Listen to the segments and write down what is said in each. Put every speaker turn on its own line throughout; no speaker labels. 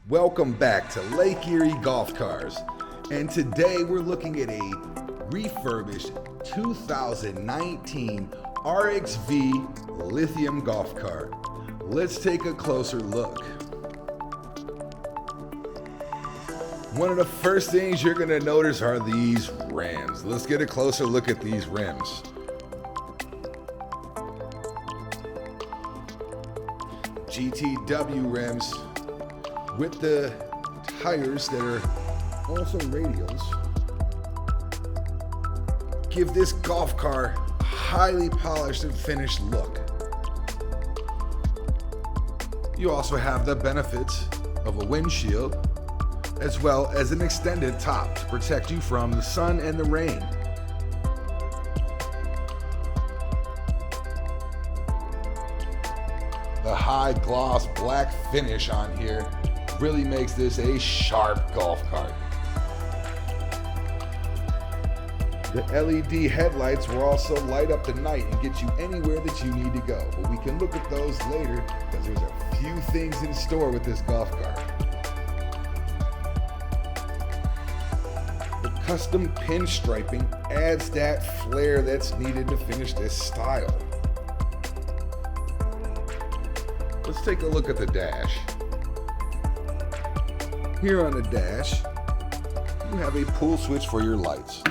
Welcome back to Lake Erie Golf Cars, and today we're looking at a refurbished 2019 RXV Lithium golf cart. Let's take a closer look. One of the first things you're going to notice are these rims. Let's get a closer look at these rims. GTW rims with the tires that are also radials give this golf car a highly polished and finished look. You also have the benefits of a windshield as well as an extended top to protect you from the sun and the rain. The high gloss black finish on here really makes this a sharp golf cart. The LED headlights will also light up the night and get you anywhere that you need to go. But we can look at those later because there's a few things in store with this golf cart. The custom pinstriping adds that flair that's needed to finish this style. Let's take a look at the dash. Here on the dash, you have a pull switch for your lights.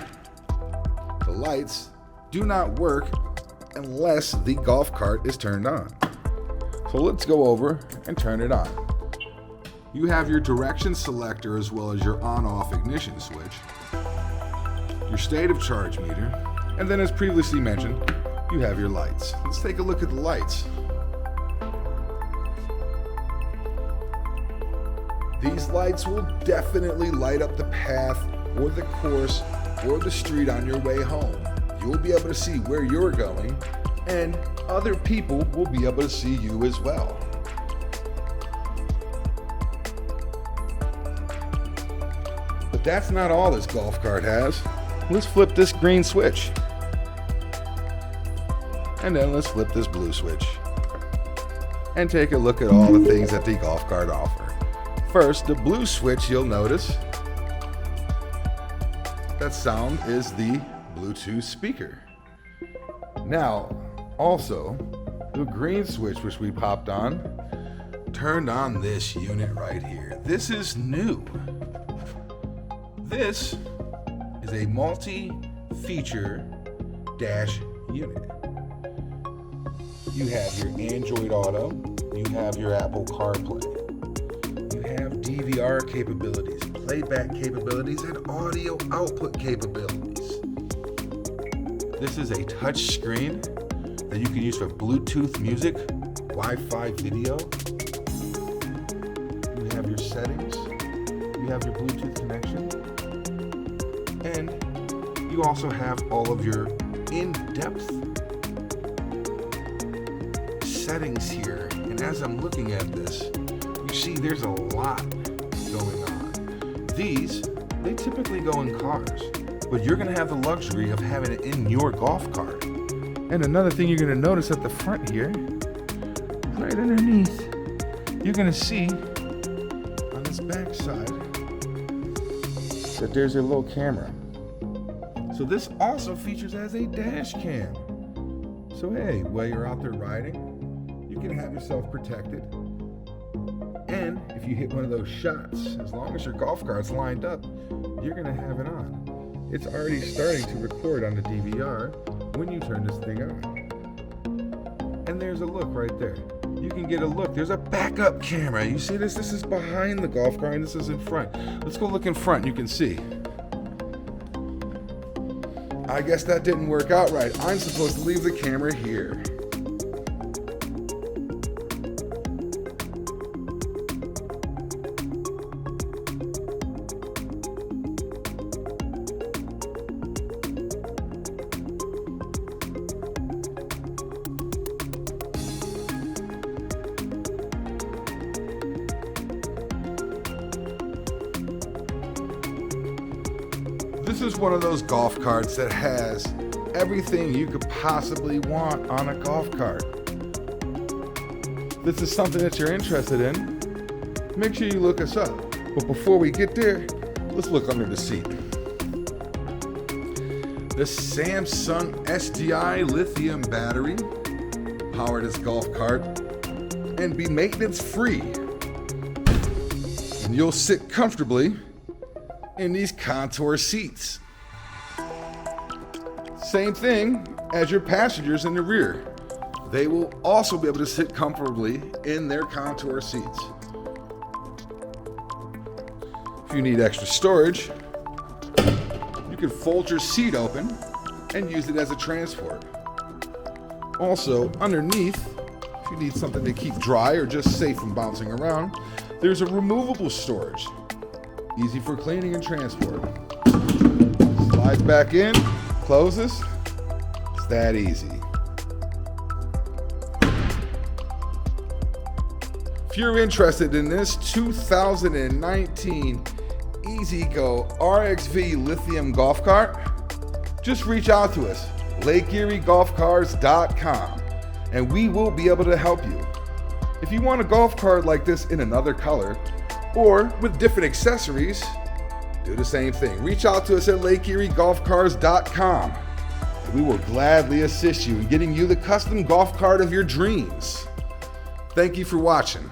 The lights do not work unless the golf cart is turned on. So let's go over and turn it on. You have your direction selector as well as your on-off ignition switch, your state of charge meter, and then as previously mentioned, you have your lights. Let's take a look at the lights. These lights will definitely light up the path or the course or the street on your way home. You'll be able to see where you're going, and other people will be able to see you as well. But that's not all this golf cart has. Let's flip this green switch. And then let's flip this blue switch. And take a look at all the things that the golf cart offers. First, the blue switch, you'll notice that sound is the Bluetooth speaker. Now, also, the green switch, which we popped on, turned on this unit right here. This is new. This is a multi-feature dash unit. You have your Android Auto, you have your Apple CarPlay. You have DVR capabilities, playback capabilities, and audio output capabilities. This is a touch screen that you can use for Bluetooth music, Wi-Fi video. You have your settings, you have your Bluetooth connection, and you also have all of your in-depth settings here. And as I'm looking at this, you see there's a lot going on. These, they typically go in cars, but you're gonna have the luxury of having it in your golf cart. And another thing you're gonna notice at the front here, right underneath, you're gonna see on this back side that there's a little camera. So this also features as a dash cam. So hey, while you're out there riding, you can have yourself protected. And if you hit one of those shots, as long as your golf cart's lined up, you're gonna have it on. It's already starting to record on the DVR when you turn this thing on. And there's a look right there. You can get a look. There's a backup camera. You see this? This is behind the golf cart and this is in front. Let's go look in front. You can see. I guess that didn't work out right. I'm supposed to leave the camera here. This is one of those golf carts that has everything you could possibly want on a golf cart. If this is something that you're interested in, make sure you look us up. But before we get there, let's look under the seat. The Samsung SDI Lithium battery power this golf cart and be maintenance free. And you'll sit comfortably in these contour seats. Same thing as your passengers in the rear. They will also be able to sit comfortably in their contour seats. If you need extra storage, you can fold your seat open and use it as a transport. Also, underneath, if you need something to keep dry or just safe from bouncing around, there's a removable storage. Easy for cleaning and transport. Slides back in, closes. It's that easy. If you're interested in this 2019 E-Z-GO RXV Lithium golf cart, just reach out to us, LakeErieGolfCars.com, and we will be able to help you. If you want a golf cart like this in another color or with different accessories, do the same thing. Reach out to us at LakeErieGolfCars.com, and we will gladly assist you in getting you the custom golf cart of your dreams. Thank you for watching.